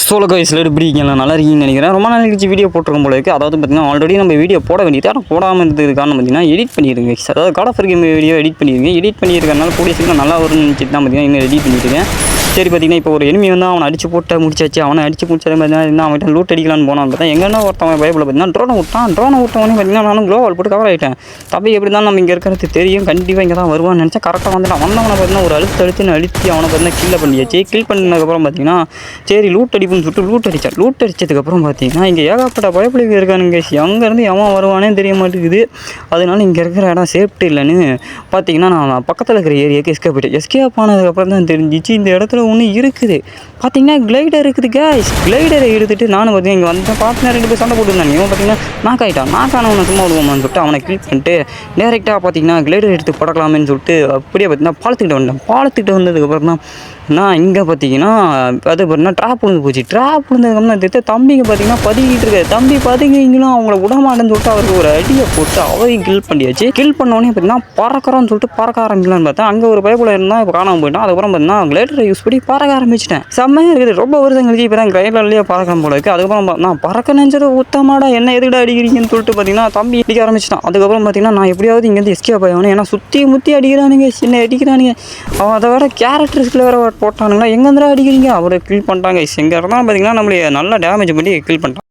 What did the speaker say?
Solo கைஸில் எப்படி இருக்கீங்களா? நல்லா இருக்கீங்கன்னு நினைக்கிறேன். ரொம்ப நாள் கழிச்சு வீடியோ போட்டிருக்கும் போல இருக்குது. அதாவது பார்த்தீங்கன்னா ஆல்ரெடி நம்ம வீடியோ போட வேண்டியது, ஆனால் போடாமல் இருந்தது காரணம் பார்த்தீங்கன்னா எடிட் பண்ணிடுங்க. அதாவது god of game video edit பண்ணிடுங்க. எடிட் பண்ணியிருக்கனால கூடிய சீக்கிரம் நல்லா வரும்னு நினச்சிட்டு தான் பார்த்தீங்கன்னா இன்னும் ரெடி பண்ணிட்டுருக்கேன். சரி பார்த்தீங்கன்னா இப்போ ஒரு எனிமி வந்து அவனை அடிச்சு போட்டு முடிச்சாச்சு. அவனை அடிச்சு முடிச்சது பார்த்தீங்கன்னா அவன்கிட்ட லூட் அடிக்கலான்னு போனான்னு பார்த்தா எங்கன்னா ஒருத்தவன் பயப்பில் பார்த்தீங்கன்னா ட்ரோனை விட்டவனே பார்த்தீங்கன்னா நானும் க்ளோவால் போட்டு கவர் ஆகிட்டேன். தப்பி எப்படி தான் நம்ம இங்கே இருக்கிறது தெரியும், கண்டிப்பாக இங்கே தான் வருவான்னு நினச்சா கரெக்டாக வந்துட்டான். வந்தவனை பார்த்தீங்கன்னா ஒரு அழுத்தி அவனை பார்த்தீங்கன்னா கில் பண்ணியாச்சு. கில் பண்ணதுக்கப்புறம் பார்த்தீங்கன்னா சரி லூட் அடிப்புன்னு சொல்லிட்டு லூட் அடித்ததுக்கப்புறம் பார்த்தீங்கன்னா இங்கே ஏகப்பட்ட பயப்பிள்ளைங்க இருக்கானுங்க. அங்கேருந்து எவன் வருவானே தெரிய மாட்டேங்குது. அதனால இங்கே இருக்கிற இடம் சேஃப்டி இல்லைன்னு பார்த்தீங்கன்னா நான் பக்கத்தில் இருக்கிற ஏரியாவுக்கு எஸ்கேப் ஆனதுக்கப்புறம் தான் தெரிஞ்சிச்சு இந்த இடத்துல ஒன்று இருக்குது. பார்த்தீங்கன்னா கிளைடர் இருக்குது கேஸ். கிளைடரை எடுத்துகிட்டு நானும் பார்த்தீங்கன்னா இங்கே வந்து பார்த்தினா 2 பேர் சண்டை போட்டுருந்தாங்க. இவன் பார்த்தீங்கன்னா நாக்கானவனை சும்மா விடுவோமான்னு சொல்லிட்டு அவனை கிளிக் பண்ணிட்டு டேரெக்டாக பார்த்தீங்கன்னா கிளைடர் எடுத்து படக்கலாமேன்னு சொல்லிட்டு அப்படியே பார்த்தீங்கன்னா பாலத்துக்கிட்ட வந்ததுக்கப்புறம் தான் நான் இங்கே பார்த்தீங்கன்னா அது பார்த்தீங்கன்னா ட்ராப் விழுந்து போச்சு. ட்ராப் விழுந்ததுக்கப்புறம் தெரிஞ்ச தம்பிங்க பார்த்தீங்கன்னா பதுங்கிட்டு இருக்காரு. தம்பி பதுங்கிங்களும் அவங்கள விடமாட்டேன்னு சொல்லிட்டு அவருக்கு ஒரு அடியை போட்டு அவரையும் கில் பண்ணியாச்சு. கில் பண்ணோடனே பார்த்தீங்கன்னா பறக்கிறோன்னு சொல்லிட்டு பறக்க ஆரம்பிக்கலான்னு பார்த்தேன். அங்கே ஒரு பயப்புல இருந்தால் இப்போ காணாமல் போயிட்டான். அதுக்கப்புறம் பார்த்தீங்கன்னா கிளைடரை யூஸ் பண்ணி பறக்க ஆரம்பிச்சிட்டேன். செம்மையாக இருக்குது. ரொம்ப வருஷம் கழிச்சு இப்போ தான் கிளைடர்லேயே பறக்கலாம் போல இருக்குது. அதுக்கப்புறம் நான் பறக்க நினச்சது உத்தமாடா என்ன எதுக்கிட்ட அடிக்கிறீங்கன்னு சொல்லிட்டு பார்த்தீங்கன்னா தம்பி அடிக்க ஆரம்பிச்சிட்டான். அதுக்கப்புறம் பார்த்தீங்கன்னா நான் எப்படியாவது இங்கேருந்து எஸ்கேப் ஆகணும். ஏன்னா சுற்றி முற்றி அடிக்கிறானுங்க, சின்ன அடிக்கிறானுங்க. அவன் அதை வேறு கேரக்டர்ஸ்கில் வேறு போட்டானுங்களா, எங்கேருந்துடா அடிக்கிறீங்க அவரை கில் பண்ணிட்டாங்க. எங்கே இருந்தாலும் பார்த்தீங்கன்னா நம்மளே நல்லா டேமேஜ் பண்ணி கில் பண்ணிட்டான்.